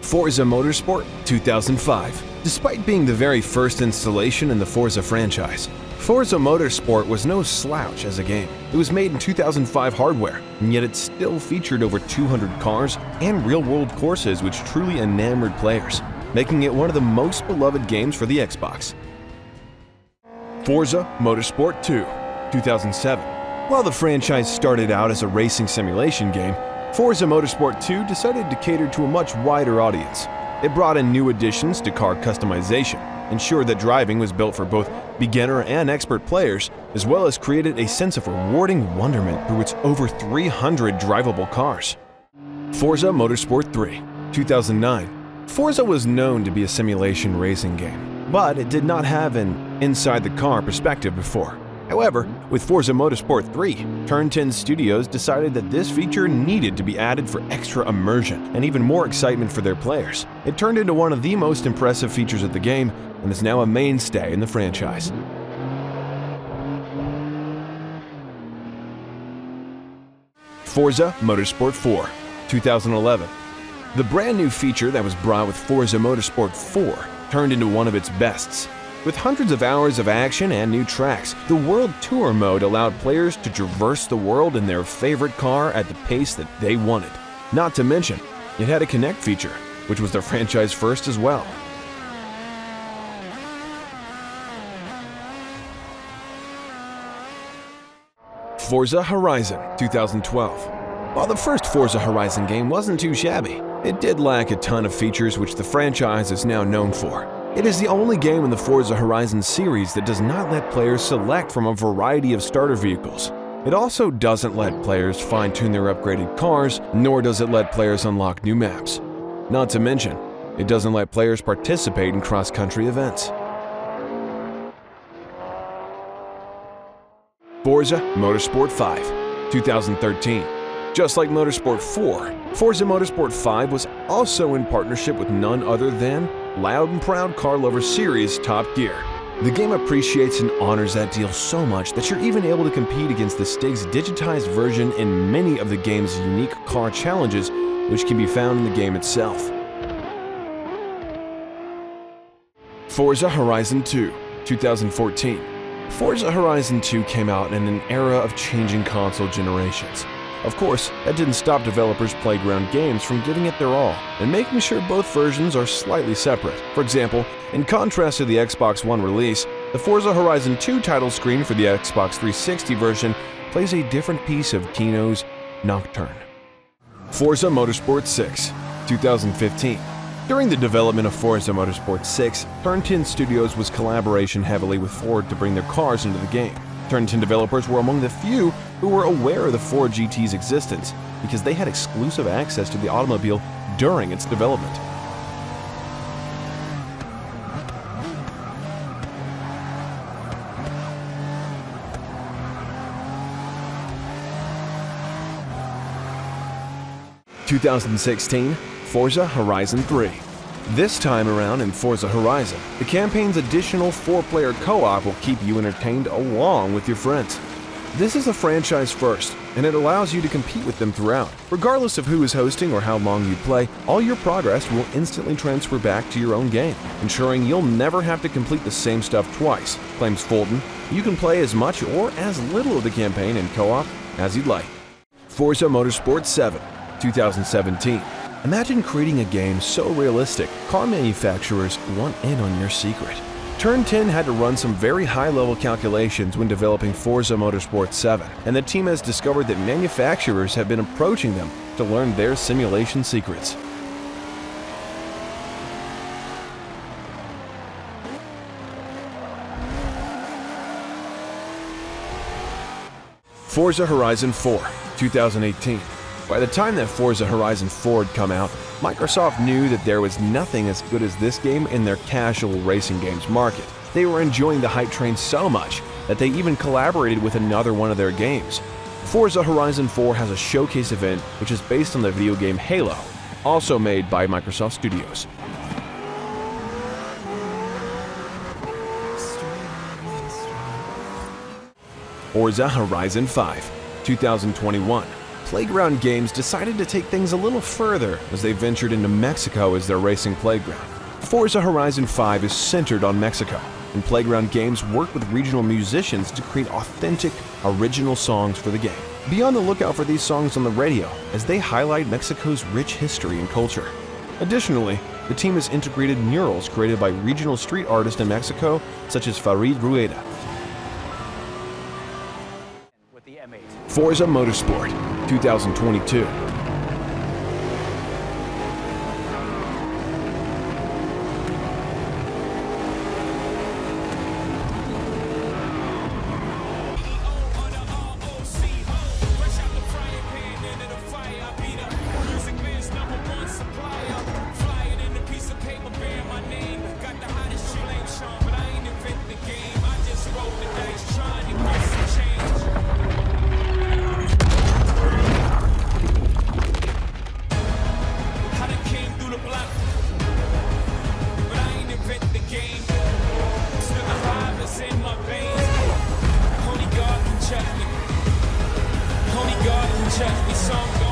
Forza Motorsport 2005. Despite being the very first installation in the Forza franchise, Forza Motorsport was no slouch as a game. It was made in 2005 hardware, and yet it still featured over 200 cars and real-world courses which truly enamored players, making it one of the most beloved games for the Xbox. Forza Motorsport 2, 2007. While the franchise started out as a racing simulation game, Forza Motorsport 2 decided to cater to a much wider audience. It brought in new additions to car customization, ensured that driving was built for both beginner and expert players, as well as created a sense of rewarding wonderment through its over 300 drivable cars. Forza Motorsport 3, 2009. Forza was known to be a simulation racing game, but it did not have an inside-the-car perspective before. However, with Forza Motorsport 3, Turn 10 Studios decided that this feature needed to be added for extra immersion and even more excitement for their players. It turned into one of the most impressive features of the game and is now a mainstay in the franchise. Forza Motorsport 4, 2011. The brand new feature that was brought with Forza Motorsport 4 turned into one of its bests. With hundreds of hours of action and new tracks, the World Tour mode allowed players to traverse the world in their favorite car at the pace that they wanted. Not to mention, it had a Connect feature, which was the franchise first as well. Forza Horizon 2012. While the first Forza Horizon game wasn't too shabby, it did lack a ton of features which the franchise is now known for. It is the only game in the Forza Horizon series that does not let players select from a variety of starter vehicles. It also doesn't let players fine-tune their upgraded cars, nor does it let players unlock new maps. Not to mention, it doesn't let players participate in cross-country events. Forza Motorsport 5, 2013. Just like Motorsport 4, Forza Motorsport 5 was also in partnership with none other than loud and proud car lover series Top Gear. The game appreciates and honors that deal so much that you're even able to compete against the Stig's digitized version in many of the game's unique car challenges, which can be found in the game itself. Forza Horizon 2, 2014. Forza Horizon 2 came out in an era of changing console generations. Of course, that didn't stop developers Playground Games from giving it their all and making sure both versions are slightly separate. For example, in contrast to the Xbox One release, the Forza Horizon 2 title screen for the Xbox 360 version plays a different piece of Kino's Nocturne. Forza Motorsport 6, 2015. During the development of Forza Motorsport 6, Turn 10 Studios was collaboration heavily with Ford to bring their cars into the game. Turn 10 developers were among the few who were aware of the Ford GT's existence because they had exclusive access to the automobile during its development. In 2016, Forza Horizon 3. This time around in Forza Horizon, the campaign's additional 4-player co-op will keep you entertained along with your friends. This is a franchise first, and it allows you to compete with them throughout. Regardless of who is hosting or how long you play, all your progress will instantly transfer back to your own game, ensuring you'll never have to complete the same stuff twice. Claims Fulton, you can play as much or as little of the campaign in co-op as you'd like. Forza Motorsport 7, 2017. Imagine creating a game so realistic, car manufacturers want in on your secret. Turn 10 had to run some very high-level calculations when developing Forza Motorsport 7, and the team has discovered that manufacturers have been approaching them to learn their simulation secrets. Forza Horizon 4, 2018. By the time that Forza Horizon 4 had come out, Microsoft knew that there was nothing as good as this game in their casual racing games market. They were enjoying the hype train so much that they even collaborated with another one of their games. Forza Horizon 4 has a showcase event which is based on the video game Halo, also made by Microsoft Studios. Forza Horizon 5, 2021. Playground Games decided to take things a little further as they ventured into Mexico as their racing playground. Forza Horizon 5 is centered on Mexico, and Playground Games worked with regional musicians to create authentic, original songs for the game. Be on the lookout for these songs on the radio as they highlight Mexico's rich history and culture. Additionally, the team has integrated murals created by regional street artists in Mexico, such as Farid Rueda. Forza Motorsport 2022. Check me, song.